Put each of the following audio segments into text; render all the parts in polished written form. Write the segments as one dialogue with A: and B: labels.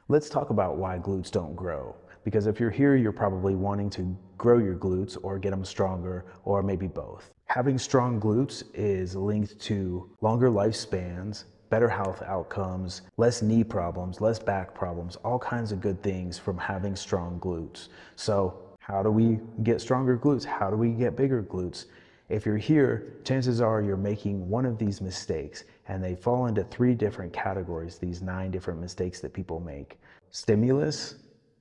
A: Let's talk about why glutes don't grow. Because if you're here, you're probably wanting to grow your glutes or get them stronger, or maybe both. Having strong glutes is linked to longer lifespans, better health outcomes, less knee problems, less back problems, all kinds of good things from having strong glutes. So how do we get stronger glutes? How do we get bigger glutes? If you're here, chances are you're making one of these mistakes, and they fall into 3 different categories, these 9 different mistakes that people make. Stimulus,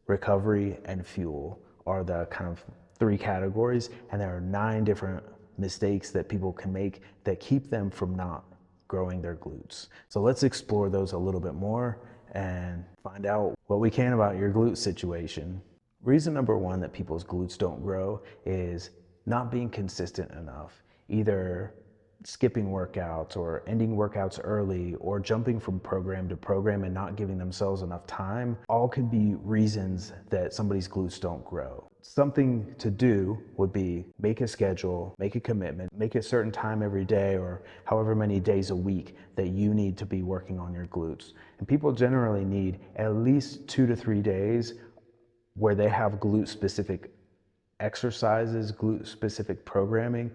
A: recovery, and fuel are the kind of 3 categories, and there are 9 different mistakes that people can make that keep them from not growing their glutes. So let's explore those a little bit more and find out what we can about your glute situation. Reason number 1 that people's glutes don't grow is not being consistent enough, either skipping workouts or ending workouts early or jumping from program to program and not giving themselves enough time. All could be reasons that somebody's glutes don't grow. Something to do would be make a schedule, make a commitment, make a certain time every day or however many days a week that you need to be working on your glutes. And people generally need at least 2 to 3 days where they have glute specific exercises, glute specific programming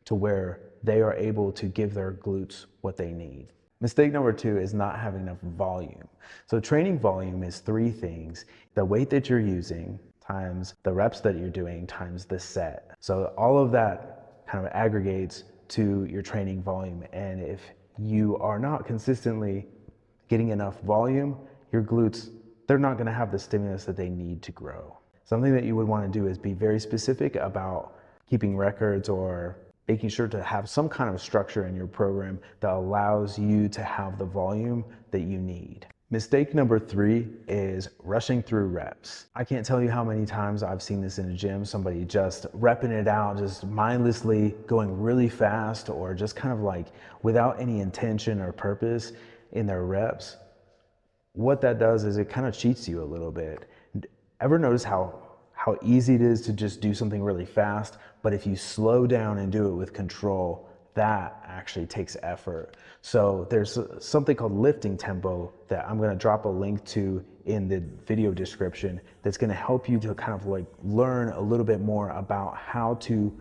A: to where they are able to give their glutes what they need. Mistake number 2 is not having enough volume. So training volume is 3 things: the weight that you're using times the reps that you're doing times the set. So all of that kind of aggregates to your training volume. And if you are not consistently getting enough volume, your glutes, they're not going to have the stimulus that they need to grow. Something that you would want to do is be very specific about keeping records or making sure to have some kind of structure in your program that allows you to have the volume that you need. Mistake number 3 is rushing through reps. I can't tell you how many times I've seen this in a gym, somebody just repping it out, just mindlessly going really fast or just kind of like without any intention or purpose in their reps. What that does is it kind of cheats you a little bit. Ever notice how easy it is to just do something really fast, but if you slow down and do it with control, that actually takes effort. So there's something called lifting tempo that I'm going to drop a link to in the video description that's going to help you to kind of like learn a little bit more about how to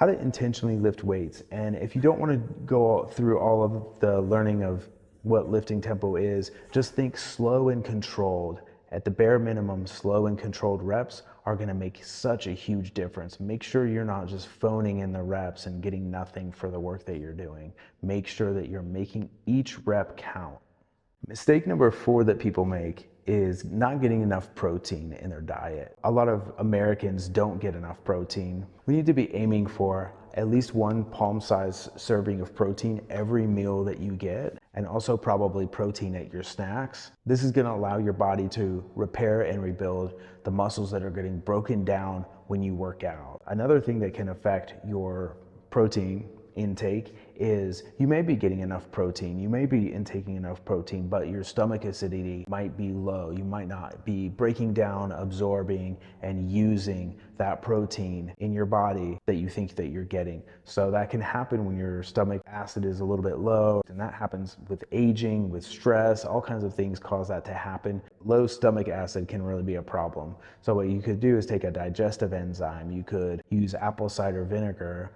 A: intentionally lift weights. And if you don't want to go through all of the learning of what lifting tempo is, just think slow and controlled. At the bare minimum, slow and controlled reps are going to make such a huge difference. Make sure you're not just phoning in the reps and getting nothing for the work that you're doing. Make sure that you're making each rep count. Mistake number 4 that people make is not getting enough protein in their diet. A lot of Americans don't get enough protein. We need to be aiming for at least 1 palm-sized serving of protein every meal that you get, and also probably protein at your snacks. This is going to allow your body to repair and rebuild the muscles that are getting broken down when you work out. Another thing that can affect your protein intake is you may be getting enough protein, you may be intaking enough protein, but your stomach acidity might be low. You might not be breaking down, absorbing, and using that protein in your body that you think that you're getting. So that can happen when your stomach acid is a little bit low, and that happens with aging, with stress, all kinds of things cause that to happen. Low stomach acid can really be a problem. So what you could do is take a digestive enzyme. You could use apple cider vinegar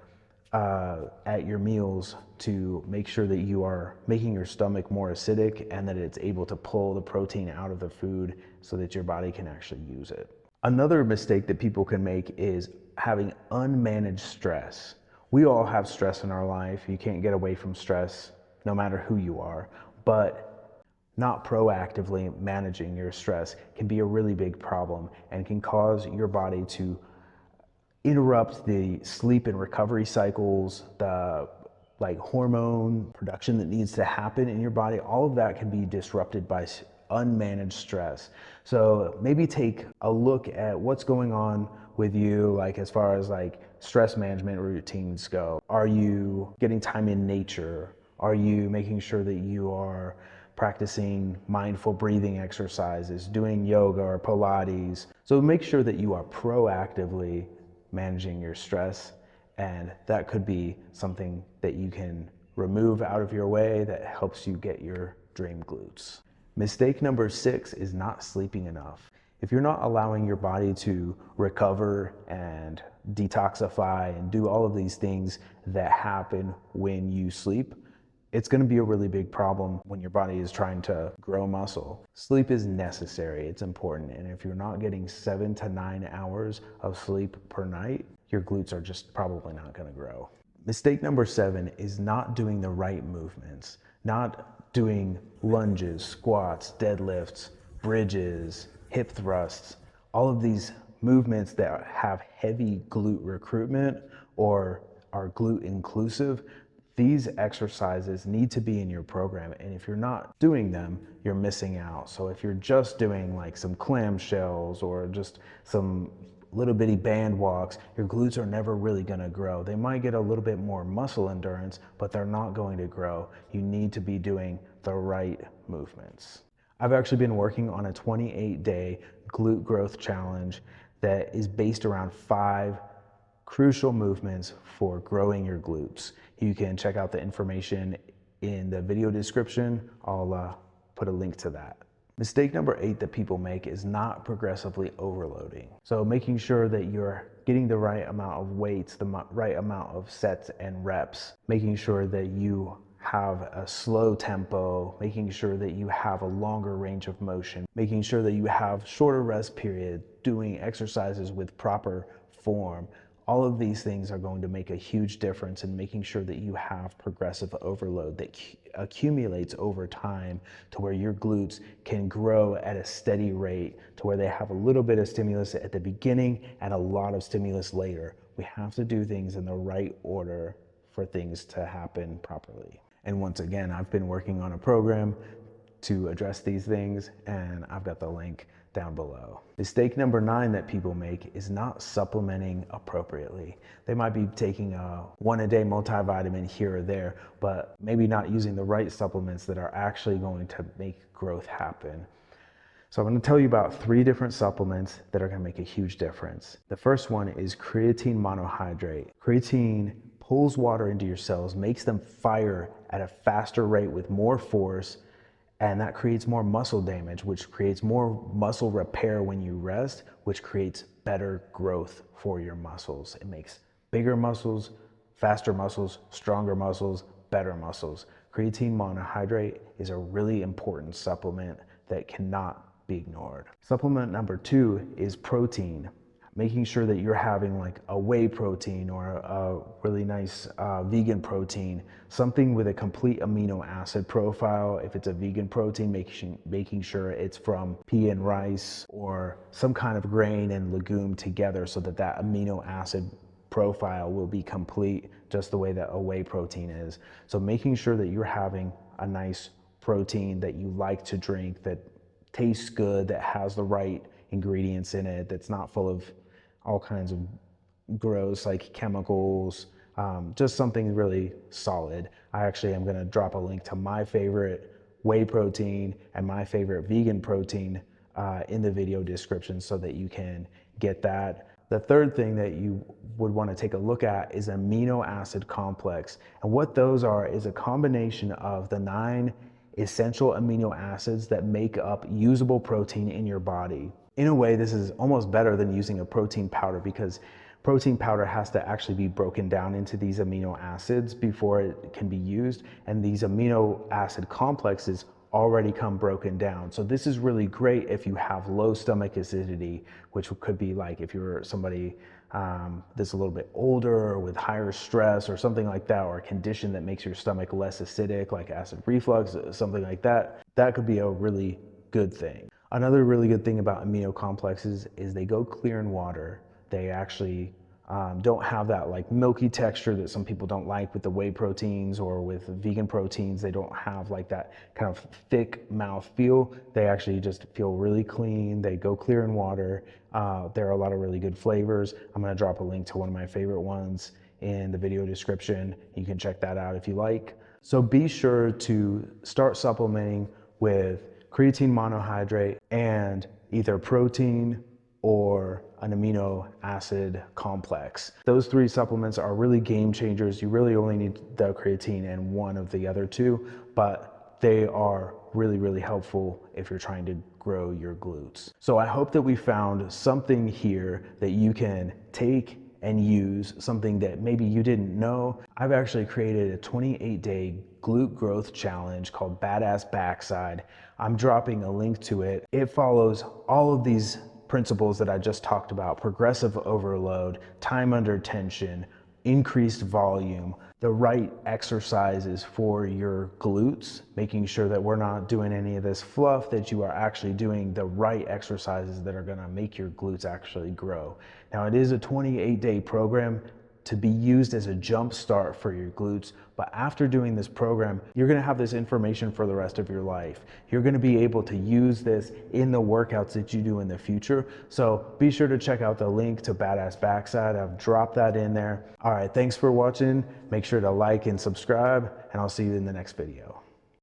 A: at your meals to make sure that you are making your stomach more acidic and that it's able to pull the protein out of the food so that your body can actually use it. Another mistake that people can make is having unmanaged stress. We all have stress in our life. You can't get away from stress no matter who you are, but not proactively managing your stress can be a really big problem and can cause your body to interrupt the sleep and recovery cycles, the hormone production that needs to happen in your body. All of that can be disrupted by unmanaged stress. So maybe take a look at what's going on with you, as far as stress management routines go. Are you getting time in nature? Are you making sure that you are practicing mindful breathing exercises, doing yoga or Pilates? So make sure that you are proactively managing your stress, and that could be something that you can remove out of your way that helps you get your dream glutes. Mistake number 6 is not sleeping enough. If you're not allowing your body to recover and detoxify and do all of these things that happen when you sleep, it's going to be a really big problem when your body is trying to grow muscle. Sleep is necessary, it's important, and if you're not getting 7 to 9 hours of sleep per night, your glutes are just probably not going to grow. Mistake number 7 is not doing the right movements, not doing lunges, squats, deadlifts, bridges, hip thrusts, all of these movements that have heavy glute recruitment or are glute inclusive. These exercises need to be in your program, and if you're not doing them, you're missing out. So if you're just doing like some clamshells or just some little bitty band walks, your glutes are never really going to grow. They might get a little bit more muscle endurance, but they're not going to grow. You need to be doing the right movements. I've actually been working on a 28-day glute growth challenge that is based around 5 crucial movements for growing your glutes. You can check out the information in the video description. I'll put a link to that. Mistake number 8 that people make is not progressively overloading. So making sure that you're getting the right amount of weights, the right amount of sets and reps, making sure that you have a slow tempo, making sure that you have a longer range of motion, making sure that you have shorter rest period, doing exercises with proper form. All of these things are going to make a huge difference in making sure that you have progressive overload that accumulates over time to where your glutes can grow at a steady rate, to where they have a little bit of stimulus at the beginning and a lot of stimulus later. We have to do things in the right order for things to happen properly. And once again, I've been working on a program to address these things, and I've got the link down below. Mistake number 9 that people make is not supplementing appropriately. They might be taking a 1-a-day multivitamin here or there, but maybe not using the right supplements that are actually going to make growth happen. So I'm going to tell you about 3 different supplements that are going to make a huge difference. The first one is creatine monohydrate. Creatine pulls water into your cells, makes them fire at a faster rate with more force, and that creates more muscle damage, which creates more muscle repair when you rest, which creates better growth for your muscles. It makes bigger muscles, faster muscles, stronger muscles, better muscles. Creatine monohydrate is a really important supplement that cannot be ignored. Supplement number 2 is protein. Making sure that you're having like a whey protein or a really nice vegan protein, something with a complete amino acid profile. If it's a vegan protein, making sure it's from pea and rice or some kind of grain and legume together so that that amino acid profile will be complete just the way that a whey protein is. So making sure that you're having a nice protein that you like to drink, that tastes good, that has the right ingredients in it, that's not full of all kinds of gross like chemicals, just something really solid. I actually am going to drop a link to my favorite whey protein and my favorite vegan protein in the video description so that you can get that. The third thing that you would want to take a look at is amino acid complex. And what those are is a combination of the 9 essential amino acids that make up usable protein in your body. In a way, this is almost better than using a protein powder because protein powder has to actually be broken down into these amino acids before it can be used. And these amino acid complexes already come broken down. So this is really great if you have low stomach acidity, which could be like if you're somebody that's a little bit older or with higher stress or something like that, or a condition that makes your stomach less acidic, like acid reflux, something like that. That could be a really good thing. Another really good thing about amino complexes is they go clear in water. They actually don't have that like milky texture that some people don't like with the whey proteins or with vegan proteins. They don't have like that kind of thick mouth feel. They actually just feel really clean. They go clear in water. There are a lot of really good flavors. I'm going to drop a link to one of my favorite ones in the video description. You can check that out if you like. So be sure to start supplementing with creatine monohydrate and either protein or an amino acid complex. Those 3 supplements are really game changers. You really only need the creatine and one of the other 2, but they are really, really helpful if you're trying to grow your glutes. So I hope that we found something here that you can take and use, something that maybe you didn't know. I've actually created a 28-day glute growth challenge called Badass Backside. I'm dropping a link to it. It follows all of these principles that I just talked about: progressive overload, time under tension, increased volume, the right exercises for your glutes, making sure that we're not doing any of this fluff, that you are actually doing the right exercises that are gonna make your glutes actually grow. Now, it is a 28-day program to be used as a jump start for your glutes, but after doing this program, you're gonna have this information for the rest of your life. You're gonna be able to use this in the workouts that you do in the future. So be sure to check out the link to Badass Backside. I've dropped that in there. All right, thanks for watching. Make sure to like and subscribe, and I'll see you in the next video.